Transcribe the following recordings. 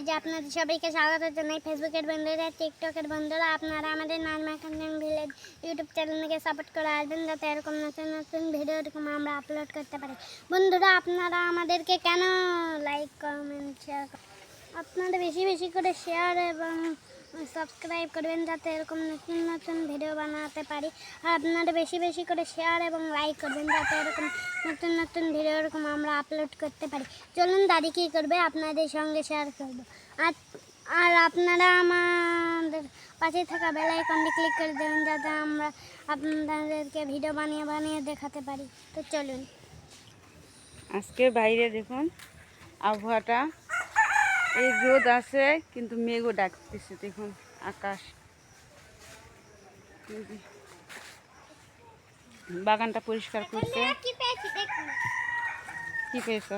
পেজে আপনাদের সবাইকে স্বাগত জানাই। ফেসবুকের বন্ধুরা, টিকটকের বন্ধুরা, আপনারা আমাদের নাজমা খানম ভিলেজ ইউটিউব চ্যানেলকে সাপোর্ট করে আসবেন, যাতে এরকম নতুন নতুন ভিডিও এরকম আমরা আপলোড করতে পারি। বন্ধুরা, আপনারা আমাদেরকে কেন লাইক, কমেন্ট, শেয়ার, আপনারা বেশি বেশি করে শেয়ার এবং সাবস্ক্রাইব করবেন, যাতে এরকম নতুন নতুন ভিডিও বানাতে পারি। আর আপনারা বেশি বেশি করে শেয়ার এবং লাইক করবেন, যাতে এরকম নতুন নতুন ভিডিও এরকম আমরা আপলোড করতে পারি। চলুন দাদি কী করবে আপনাদের সঙ্গে শেয়ার করবো। আর আপনারা আমাদের পাশে থাকা বেল আইকনটি ক্লিক করে দেবেন, যাতে আমরা আপনাদেরকে ভিডিও বানিয়ে বানিয়ে দেখাতে পারি। তো চলুন। আজকে বাইরে দেখুন আবহাওয়াটা, এই রোদ আছে কিন্তু মেঘও ডাকতেছে। দেখুন আকাশ, বাগানটা পরিষ্কার করছে। কি পেয়েছ?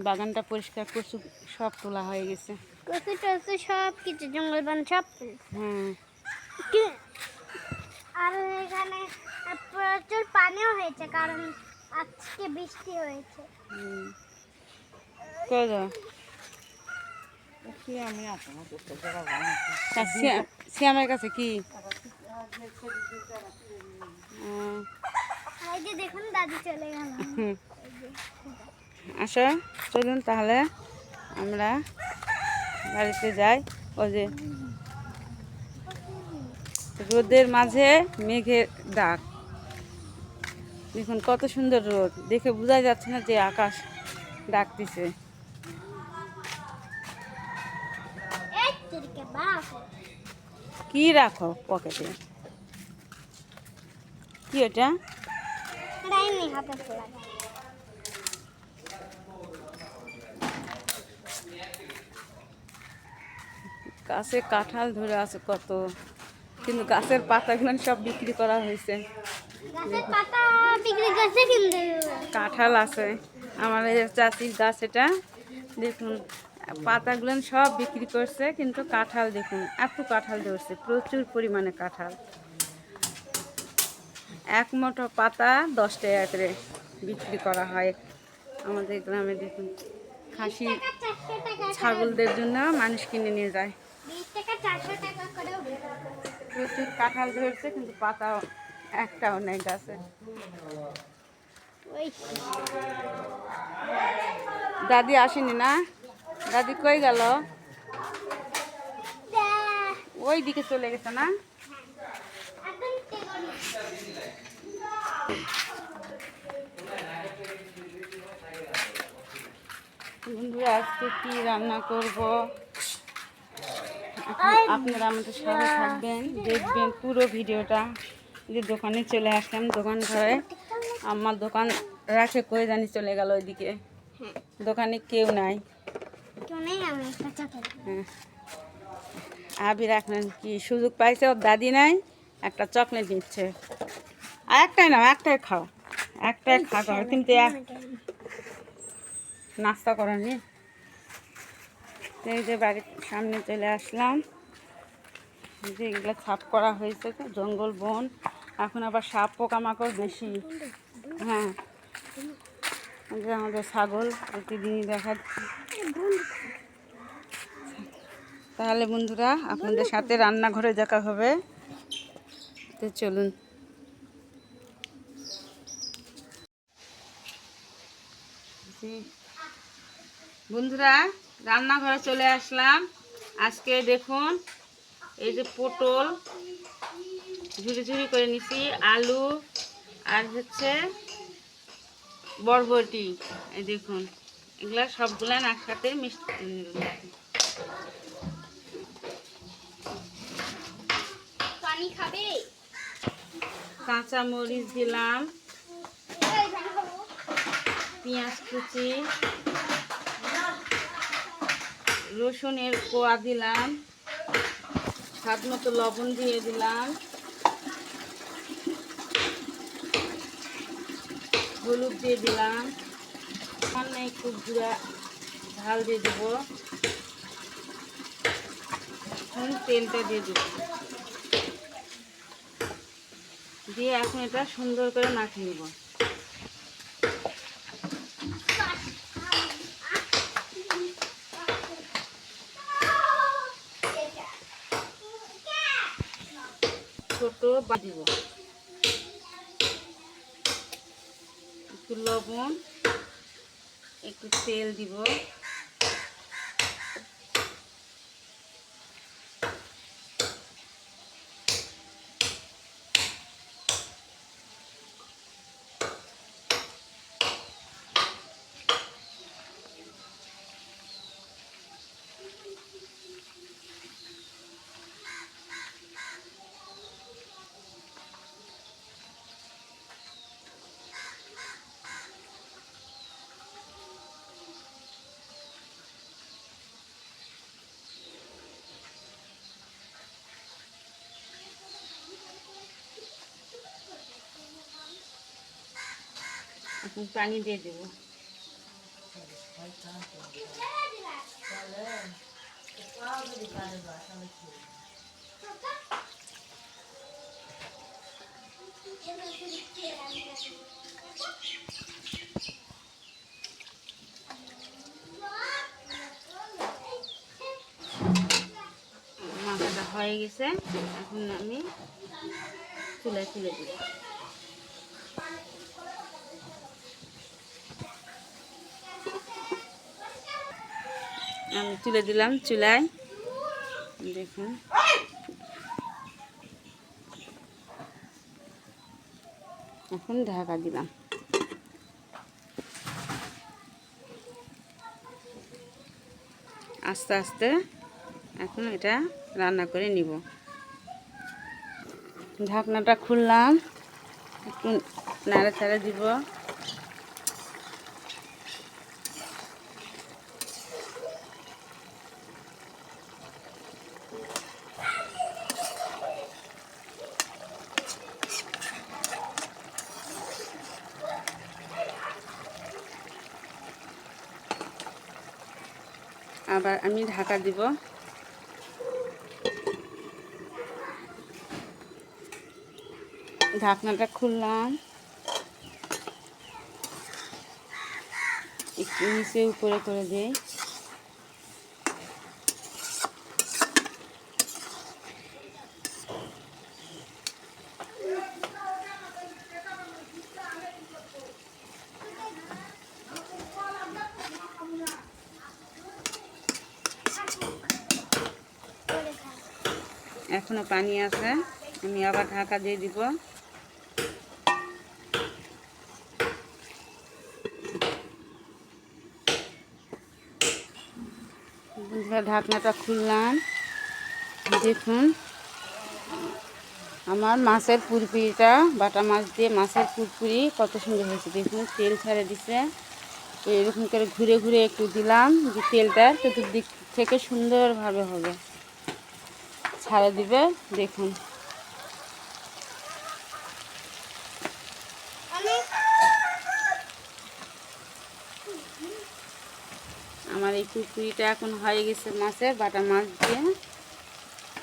বাগানটা পরিষ্কার করছে, সব তোলা হয়ে গেছে। সব কিছু জঙ্গল বন সব। আর এখানে প্রচুর পানিও হয়েছে, কারণ আজকে বৃষ্টি হয়েছে। শ্যামের কাছে কি দেখুন দাদি চলে গেল। আসো চলুন তাহলে আমরা বাড়িতে যাই। ওই যে রোদের মাঝে মেঘের ডাক, দেখুন কত সুন্দর রোদ, দেখে বোঝা যাচ্ছে না যে আকাশ ডাকতেছে। কি রাখো পকেটে? কি ওটা? গাছে কাঁঠাল ধরে আছে কত, কিন্তু গাছের পাতাগুলো সব বিক্রি করা হয়েছে। কাঁঠাল আছে আমার এই চাচির গাছ, এটা দেখুন পাতাগুলো সব বিক্রি করছে, কিন্তু কাঁঠাল দেখুন এত কাঁঠাল ধরছে, প্রচুর পরিমাণে কাঁঠাল। এক মুঠো পাতা 10 টাকা করে বিক্রি করা হয় আমাদের গ্রামে। দেখুন খাসি ছাগলদের জন্য মানুষ কিনে নিয়ে যায়। প্রচুর কাঁঠাল ধরছে, কিন্তু পাতা একটাও নেই গাছে। দাদি আসেনি না? দাদি কই গেল? ওই দিকে চলে গেছে না? বন্ধুরা, আজকে কি রান্না করব আপনারা আমাদের সাথে থাকবেন, দেখবেন পুরো ভিডিওটা। যে দোকানে চলে আসলাম, দোকান ঘরে আমার দোকান রাখে কই জানি চলে গেল ওইদিকে। দোকানে কেউ নাই। হ্যাঁ, আবির এখন কি সুযোগ পাইছে, ওর দাদি নাই, একটা চকলেট নিচ্ছে। আর একটাই নাও, একটাই খাও, একটাই খাও, কিন্তু নাস্তা করেনি। এই যে বাড়ির সামনে চলে আসলাম, যে এগুলো সাফ করা হয়েছে, জঙ্গল বন, এখন আবার সাপ পোকামাকড় বেশি। হ্যাঁ, যে আমাদের ছাগল প্রতিদিনই দেখা। তাহলে বন্ধুরা, আপনাদের সাথে রান্নাঘরে দেখা হবে, তো চলুন। বন্ধুরা, রান্নাঘরে চলে আসলাম। আজকে দেখুন এই যে পটল ঝুরি ঝুরি করে নিছি, আলু আর হচ্ছে বরবটি। এই দেখুন এগুলা সবগুলা একসাথে মিষ্টি কাঁচা মরিচ দিলাম, পেঁয়াজ কুচি, রসুনের কোয়া দিলাম, স্বাদ মতো লবণ দিয়ে দিলাম, হলুদ দিয়ে দিলাম, সামান্য একটু গুঁড়া ঝাল দিয়ে দেবো, এখন তেলটা দিয়ে দেবো, দিয়ে এখন এটা সুন্দর করে মাখিয়ে নেব। বা দিব, একটু লবণ, একটু তেল দিব, এখন পানি দিয়ে দেব। মাখাটা হয়ে গেছে, এখন আমি চুলায় তুলে দেব। আমি তুলে দিলাম চুলায়, দেখুন। এখন ঢাকা দিলাম। আস্তে আস্তে এখন এটা রান্না করে নিব। ঢাকনাটা খুললাম, একটু নাড়াচাড়া দিব। আবার আমি ঢাকা দিব। ঢাকনাটা খুললাম, একটু নিচে উপরে করে দিই। এখনো পানি আছে, আমি আবার ঢাকা দিয়ে দিব। ঢাকনাটা খুললাম, দেখুন আমার মাছের পুরপুরিটা, বাটা মাছ দিয়ে মাছের পুরপুরি কত সুন্দর হয়েছে। দেখুন তেল ছেড়ে দিছে, এরকম করে ঘুরে ঘুরে একটু দিলাম যে তেলটা চতুর্দিক থেকে সুন্দরভাবে হবে, ছাড়ে দিবে। দেখুন আমার এই পুরপুরিটা এখন হয়ে গেছে মাছের, বাটা মাছ দিয়ে।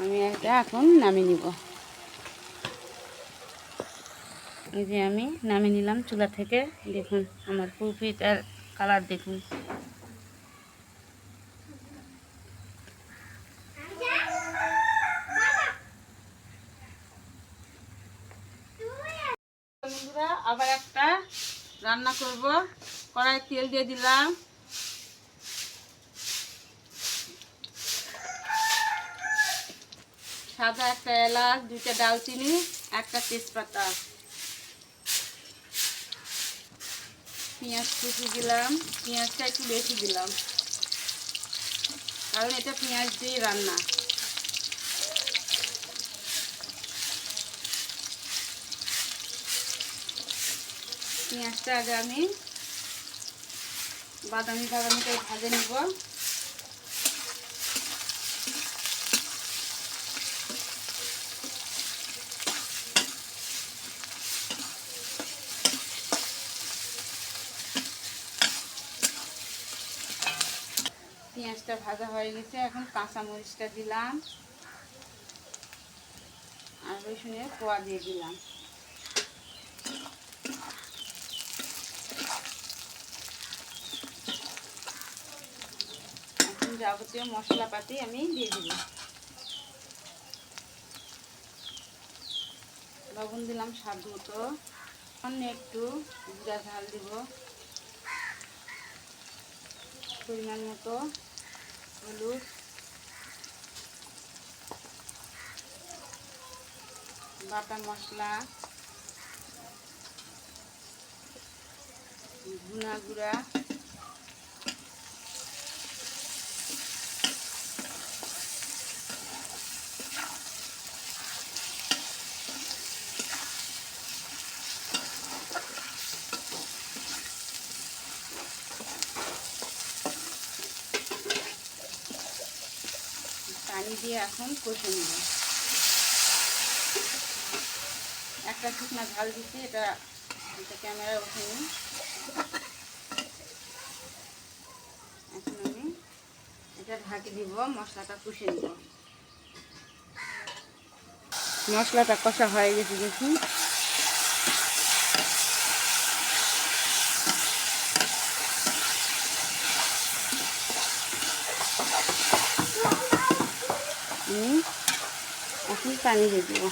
আমি এটা এখন নামিয়ে নিব। এই যে আমি নামিয়ে নিলাম চুলা থেকে। দেখুন আমার পুরপুরিটার কালার দেখুন। বন্ধুরা আবার একটা রান্না করব। কড়াই তেল দিয়ে দিলাম, সাদা একটা এলাচ, 2টা দারচিনি, একটা তেজপাতা, পেঁয়াজ কুচি দিলাম। পেঁয়াজটা একটু বেশি দিলাম, কারণ এটা পেঁয়াজ দিয়ে রান্না। পেঁয়াজটা আগে আমি বাদামি বাদামি করে ভাজে নিব। পেঁয়াজটা ভাজা হয়ে গেছে, এখন কাঁচামরিচটা দিলাম আর রসুনের কোয়া দিয়ে দিলাম। এখন যাবতীয় মশলাপাতি আমি দিয়ে দিব। লবণ দিলাম স্বাদ মতো, অন্য একটু জিরা ঝাল দিব, পরিমাণ মতো হলুদ, বাটা মশলা, ধনিয়া গুঁড়া, পানি দিয়ে এখন কষে নেব। একটা শুকনো ঝাল দিচ্ছি, এটা ক্যামেরা ওঠেনি। এখন আমি এটা ঢাকি দিব, মশলাটা কষে নেব। মশলাটা কষা হয়ে গেছে দেখি। এখন পানি দিয়ে দেবো।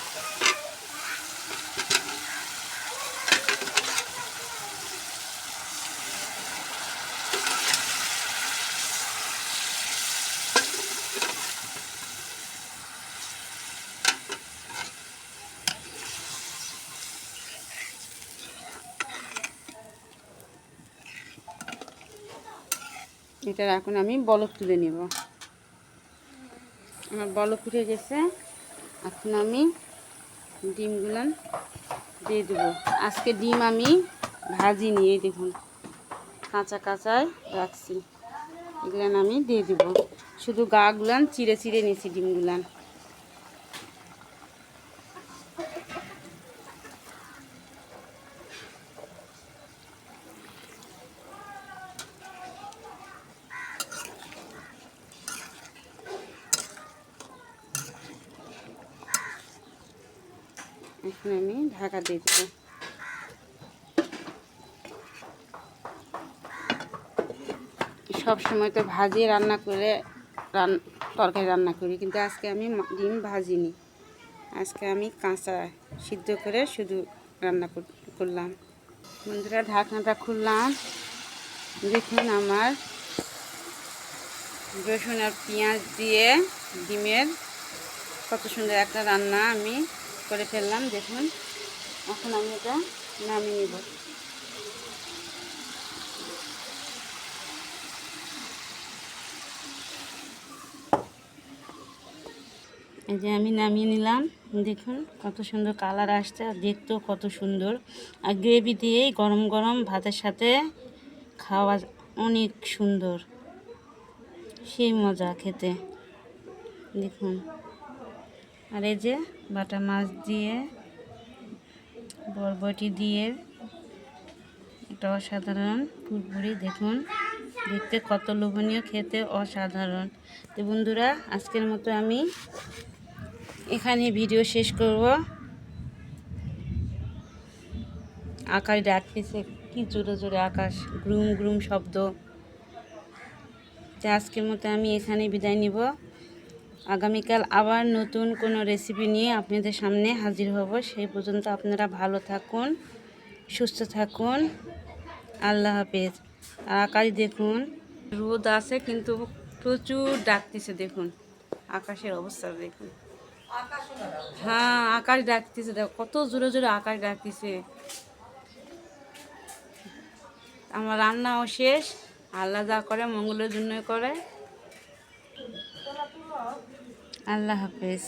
এটার এখন আমি বলক তুলে নেব। আমার বলক উঠে গেছে, এখন আমি ডিমগুলো দিয়ে দেবো। আজকে ডিম আমি ভাজি নিয়ে দেখুন কাঁচা কাঁচায় রাখছি, এগুলান আমি দিয়ে দেবো। শুধু গাগুলান চিড়ে চিড়ে নিয়েছি ডিমগুলান। এখন আমি ঢাকা দিয়ে দেবো। সবসময় তো ভাজিয়ে রান্না করে তরকারি রান্না করি, কিন্তু আজকে আমি ডিম ভাজিনি, আজকে আমি কাঁচা সিদ্ধ করে শুধু রান্না করলাম। বন্ধুরা ঢাকনাটা খুললাম, দেখুন আমার রসুন আর পেঁয়াজ দিয়ে ডিমের কত সুন্দর একটা রান্না আমি করে ফেললাম। দেখুন এখন আমি এটা নামিয়ে নেব। এই যে আমি নামিয়ে নিলাম, দেখুন কত সুন্দর কালার আসছে, আর দেখতেও কত সুন্দর। আর গ্রেভি দিয়েই গরম গরম ভাতের সাথে খাওয়া অনেক সুন্দর, সেই মজা খেতে। দেখুন আর এই যে বাটা মাছ দিয়ে বরবটি দিয়ে এটা অসাধারণ পুরপুরি, দেখুন দেখতে কত লোভনীয়, খেতে অসাধারণ। তো বন্ধুরা আজকের মতো আমি এখানে ভিডিও শেষ করব। আকাশ ডাকতেছে, কি জোরে জোরে আকাশ গ্রুম গ্রুম শব্দ। তো আজকের মতো আমি এখানে বিদায় নিব। আগামীকাল আবার নতুন কোনো রেসিপি নিয়ে আপনাদের সামনে হাজির হব। সেই পর্যন্ত আপনারা ভালো থাকুন, সুস্থ থাকুন, আল্লাহ হাফেজ। আর আকাশ দেখুন, রোদ আছে কিন্তু প্রচুর ডাকতেছে, দেখুন আকাশের অবস্থা দেখুন। হ্যাঁ আকাশ ডাকতেছে, দেখো কত জোরে জোরে আকাশ ডাকতেছে। আমার রান্নাও শেষ, আল্লাহ যা করে মঙ্গলের জন্য করে। আল্লাহ হাফেজ।